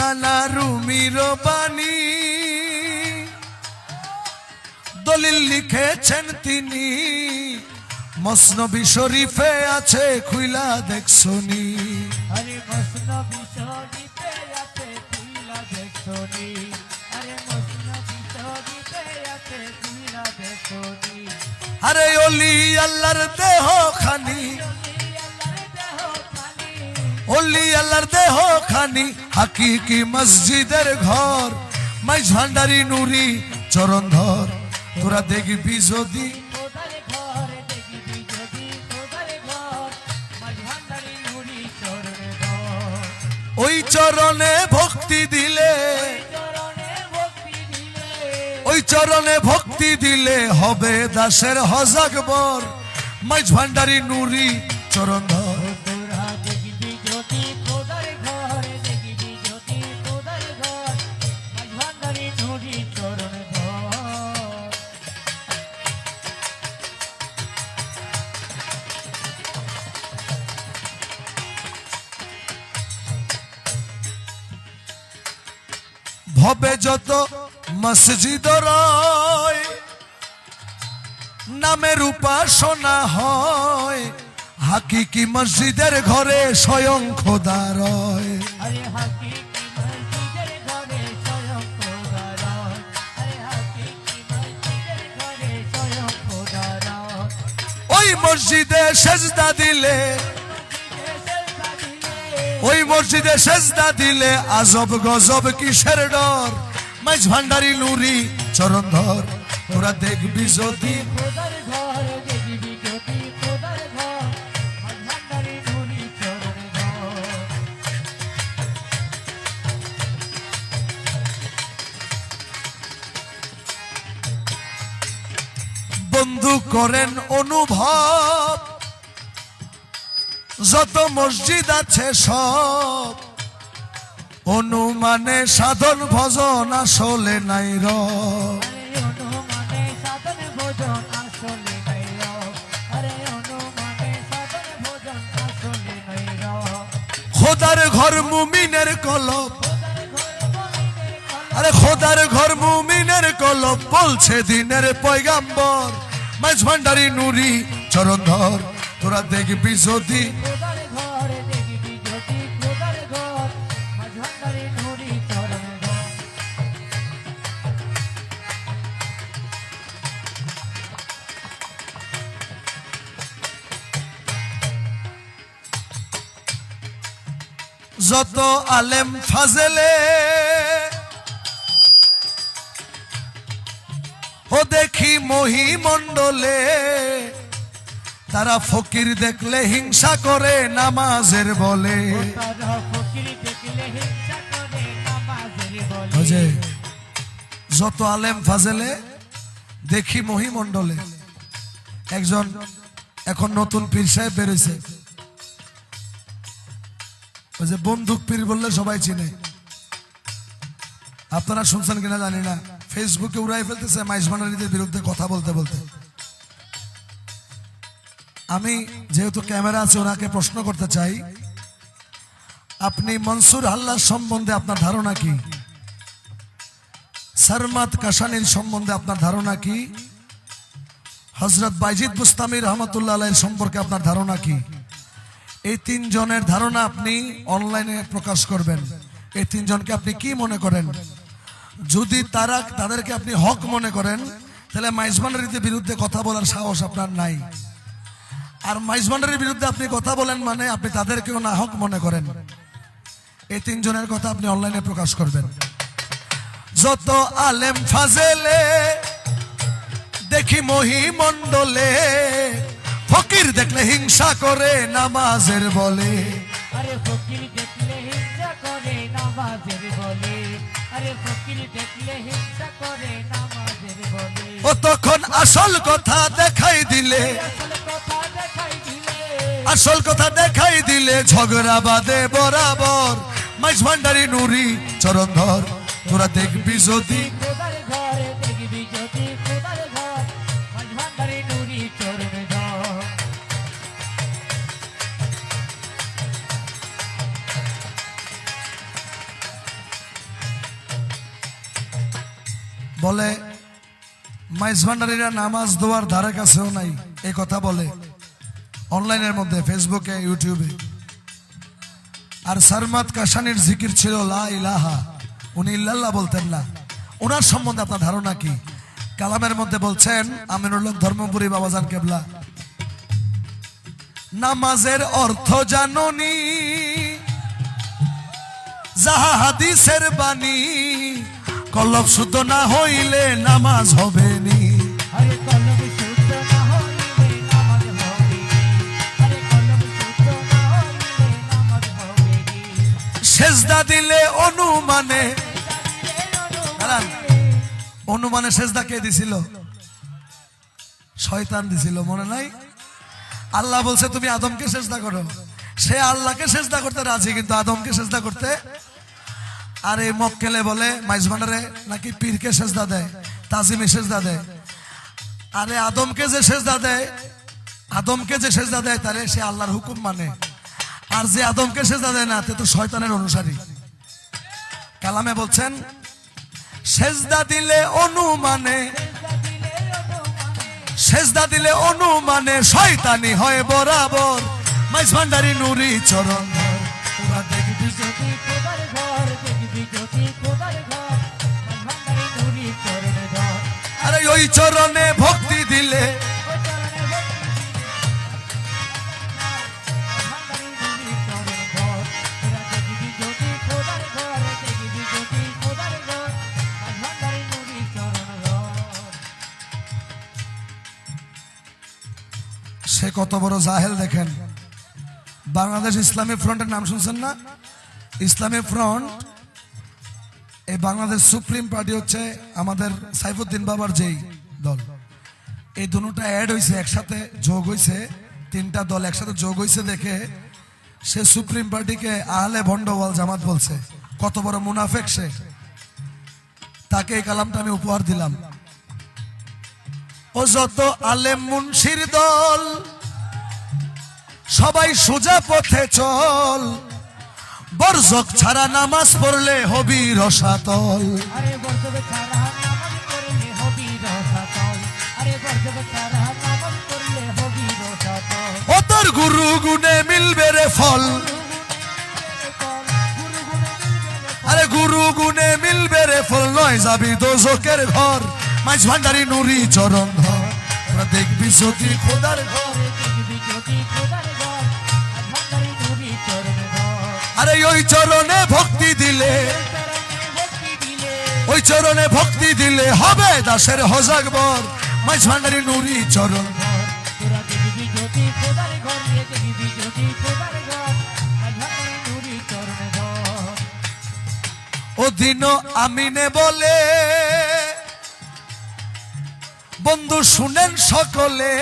সুলতানা রুমির বাণী দলিল লিখেছেন তিনি মসনবী শরীফে আছে খুইলা দেখছনি আরে মসনবী শরীফে আছে খুইলা দেখছনি আরে মসনবী শরীফে আছে খুইলা দেখছনি আরে ওলি আল্লাহর দেহ খানি ওলি আল্লাহর দেহ খানি হাকিকি মসজিদের ঘর মাইজ ভান্ডারি নুরি চরণ ধর তোরা দেখবি যদি খোদার ঘর দেখবি যদি খোদার ঘর মাঝ ভান্ডারি নুরি চরণ ধর ওই চরণে ভক্তি দিলে চরণে ভক্তি দিলে ওই চরণে ভক্তি দিলে হবে দাসের হজাকবর মাইজ ভান্ডারি নুরি চরণ ধর তোরা দেখবি যদি খোদার ঘর দেখবি যদি খোদার ঘর মাঝ ভান্ডারি নুরি চরণ ধর ভবে যত মসজিদ রয় নামের উপাসনা হয় হাকিকি মসজিদের ঘরে স্বয়ং খোদা রয় আরে হাকিকি মসজিদের ঘরে স্বয়ং খোদা রয় আরে হাকিকি মসজিদের ঘরে স্বয়ং খোদা রয় ওই মসজিদে সেজদা দিলে ওই মসজিদে সেজদা দিলে আজব গজব কিসের ডর মাইজ ভান্ডারি নুরি চরণ ধর তোরা দেখবি যদি খোদার ঘর দেখবি যদি খোদার ঘর মাঝ ভান্ডারি নুরি চরণ ধর বন্ধু করেন অনুভব যত মসজিদ আছে সব অনুমানে সাধন ভজন আসলে নাই র আরে অনুমানে সাধন ভোজন আসলে নাই রব আরে অনুমানে সাধন ভোজন আসলে নাই রব খোদার ঘর মুমিনের কলব আরে খোদার ঘর মুমিনের কলব বলছে দিনের পয়গাম্বর মাইজ ভান্ডারি নুরি চরণ ধর তোরা দেখবি যদি খোদার ঘর দেখবি যদি খোদার ঘর মাঝ ভান্ডারি নুরি চরণ ধর যত আলেম ফাজেলে ও দেখি মহিমণ্ডলে তারা ফকির দেখলে হিংসা করে নামাজের বলে তারা ফকির দেখলে হিংসা করে নামাজের বলে বুঝে যত আলেম ফাজেলে দেখি মহিমণ্ডলে একজন এখন নতুন পীর সাহেব বেরোইছে ওই যে বন্দুক পীর বললে সবাই চিনে আপনারা শুনছেন কিনা জানি না ফেসবুকে উড়াই ফেলতেছে মাইজ ভান্ডারীদের বিরুদ্ধে কথা বলতে বলতে আমি যেহেতু ক্যামেরা আছে ওনাকে প্রশ্ন করতে চাই আপনি মনসুর হাল্লার সম্বন্ধে আপনার ধারণা কি সারমাত কাশানির সম্বন্ধে আপনার ধারণা কি হযরত বাইজিদ বুস্তামি রহমাতুল্লাহ আলাইহির সম্পর্কে আপনার ধারণা কি এই তিনজনের ধারণা আপনি অনলাইনে প্রকাশ করবেন এই তিনজনকে আপনি কি মনে করেন যদি তাদেরকে আপনি হক মনে করেন তাহলে মাইজ ভান্ডারীদের বিরুদ্ধে কথা বলার সাহস আপনার নাই আর মাইজ ভান্ডারীর বিরুদ্ধে আপনি কথা বলেন মানে আপনি তাদেরকেও না হক মনে করেন এই তিনজনের কথা আপনি অনলাইনে প্রকাশ করবেন যত আলেম ফাজেলে দেখি মহিমণ্ডলে ফকির দেখলে হিংসা করে নামাজের বলে আরে ফকির দেখলে হিংসা করে নামাজের বলে আরে ফকির দেখলে হিংসা করে নামাজের বলে ও তখন আসল কথা দেখাই দিলে আসল কথা দেখাই দিলে আসল কথা দেখাই দিলে ঝগড়া বাদে বরাবর মাইজ ভান্ডারি নুরি চরণ ধর তোরা দেখবি যদি খোদার ঘর দেখবি যদি খোদার ঘর মাঝ ভান্ডারি নুরি চরণ ধর বলে মাইজ ভান্ডারীরা নামাজ দোয়ার ধারে কাছেও নাই, এই কথা বলে অনলাইনের মধ্যে, ফেসবুকে, ইউটিউবে। আর সারমাদ কাশানির জিকির ছিল লা ইলাহা, উনি ইল্লাল্লাহ বলতেন না। ওনার সম্বন্ধে আপনার ধারণা কি? কালামের মধ্যে বলছেন আমিনুল্লাহ ধর্মপুরী বাবাজান কেবলা, নামাজের অর্থ জাননি যাহা হাদিসের বাণী, কলব শুদ্ধ না হইলে নামাজ হবে নি। আরে কলম শুদ্ধ না হইলে নামাজ হবে নি, আরে কলম শুদ্ধ না হইলে নামাজ হবে নি। সেজদা দিলে অনুমানে, অনুমানে সেজদা কে দিছিল? শয়তান দিছিল, মনে নাই? আল্লাহ বলছে তুমি আদমকে সেজদা করো, সে আল্লাহকে সেজদা করতে রাজি, কিন্তু আদমকে সেজদা করতে। আর এই মক্কেলে বলে মাইজ ভান্ডারে নাকি পীরকে সেজদা দেয়, তাজিমে সেজদা দেয়। আরে আদমকে যে সেজদা দেয়, আদমকে যে সেজদা দেয় তারে সে আল্লাহর হুকুম মানে, আর যে আদমকে সেজদা দেয় না তে তো শয়তানের অনুসারী। কালামে বলছেন সেজদা দিলে অনুমানে, সেজদা দিলে অনুমানে শয়তানি হয় বরাবর, মাইজ ভান্ডারী নুরি চরণ ধর। তোরা দেখবি যদি খোদার ঘর, দেখবি যদি খোদার ঘর, ভান্ডারী নুরি চরণ ধর। আরে ওই চরণে ভক্তি দিলে, ও চরণে ভান্ডারী নুরি চরণ ধর। তোরা দেখবি যদি খোদার ঘর, দেখবি যদি খোদার ঘর, ভান্ডারী নুরি চরণ ধর। সে কত বড় জাহেল দেখেন। বাংলাদেশ ইসলামী ফ্রন্টের নাম শুনছেন না? ইসলামী ফ্রন্ট, এই বাংলাদেশ সুপ্রিম পার্টি হচ্ছে আমাদের সাইফুদ্দিন বাবার যেই দল, এই দুটোটা অ্যাড হয়েছে, একসাথে যোগ হয়েছে, তিনটা দল একসাথে যোগ হয়েছে দেখে সে সুপ্রিম পার্টিকে আহলে ভন্ডওয়াল জামাত বলছে। কত বড় মুনাফেক সে, তাকে এই কালামটা আমি উপহার দিলাম। ও যত আলেম মুনশির দল সবাই সোজা পথে চল, বরজক ছাড়া নামাজ পড়লে হবি রসাতল। আরে বর্জব ছাড়া নামাজ পড়লে হবি রসাতল, আরে বর্জব ছাড়া নামাজ পড়লে হবি রসাতল। ও তোর গুরু গুনে মিলবে রে ফল, আরে গুরু গুনে মিলবে রে ফল, নয় যাবি দোজকের ঘর, মাইজ ভান্ডারী নুরি চরণ ধর। তোরা দেখবি যদি খোদার ঘর, দেখবি যদি খোদার ঘর, ভান্ডারী নুরি চরণ ধর। আরে ওই চরণে ভক্তি দিলে, চরণে ভক্তি দিলে, ওই চরণে ভক্তি দিলে হবে দাসের হজাক বর, মাইজ ভান্ডারী নুরি চরণ ধর। তোরা দেখবি যদি খোদার ঘর, দেখবি যদি খোদার ঘর, ভান্ডারী নুরি চরণ ধর। ও দিন আমিনে বলে বন্ধু শুনেন সকলে,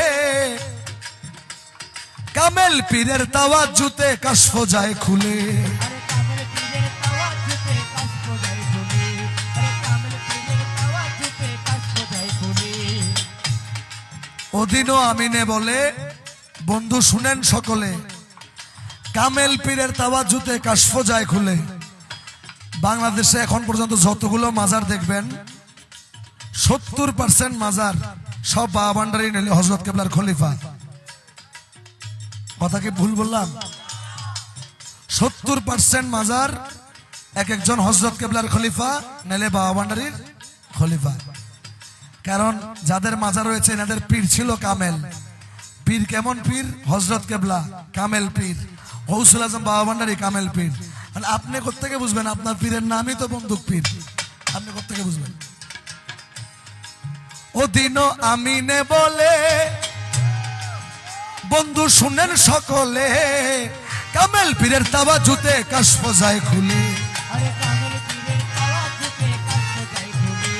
কামেল পীরের তাওয়াজ্জুতে কাশফ যায় খুলে। আরে কামেল পীরের তাওয়াজ্জুতে কাশফ যায় খুলে, আরে কামেল পীরের তাওয়াজ্জুতে কাশফ যায় খুলে। ওদিনও আমিনে বলে বন্ধু শুনেন সকলে, কামেল পীরের তাওয়াজ্জুতে কাশফ যায় খুলে। বাংলাদেশে এখন পর্যন্ত যতগুলো মাজার দেখবেন 70% মাজার সব বাবা ভান্ডারী নিলে হযরত কেবলার খলিফা। কথা কি ভুল বললাম? 70% মাজার এক একজন হযরত কেবলার খলিফা নিলে বাবা ভান্ডারীর খলিফা। কারণ যাদের মাজার রয়েছে এনাদের পীর ছিল কামেল। পীর কেমন পীর? হযরত কেবলা কামেল পীর, গৌসুল আজম বাবা ভান্ডারী কামেল পীর। মানে আপনি কোত্থেকে বুঝবেন? আপনার পীরের নামই তো বন্দুক পীর, আপনি কোত্থেকে বুঝবেন? ও দিন আমিনে বলে বন্ধু শুনেন সকলে, কামেল পীরের তাওয়াজ্জুতে কাশফ যায় খুলে। আরে কামেল পীরের তাওয়াজ্জুতে কাশফ যায় খুলে।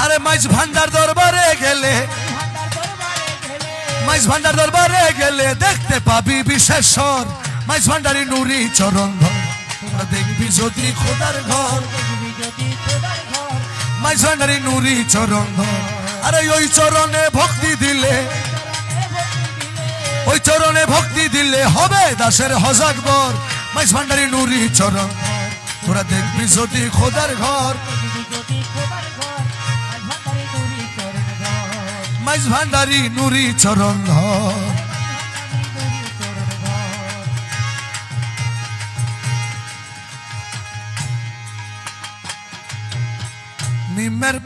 আরে মাইজ ভান্ডার দরবারে গেলে, ভান্ডার দরবারে গেলে, মাইজ ভান্ডার দরবারে গেলে দেখতে পাবি বিশেষ স্বর, মাইজ ভান্ডারী নুরি চরণ ধর। তোরা দেখবি যদি খোদার ঘর, দেখবি যদি খোদার ঘর, মাইজ ভান্ডারী নুরি চরণ ধর। আরে ওই চরণে ভক্তি দিলে, ওই চরণে ভক্তি দিলে হবে দাসের হজাক বর, মাইজ ভান্ডারী নুরি চরণ ধর। তোরা দেখবি যদি খোদার ঘর, দেখবি যদি খোদার ঘর, ভান্ডারী মাইজ ভান্ডারি নুরি চরণ ধর নিমের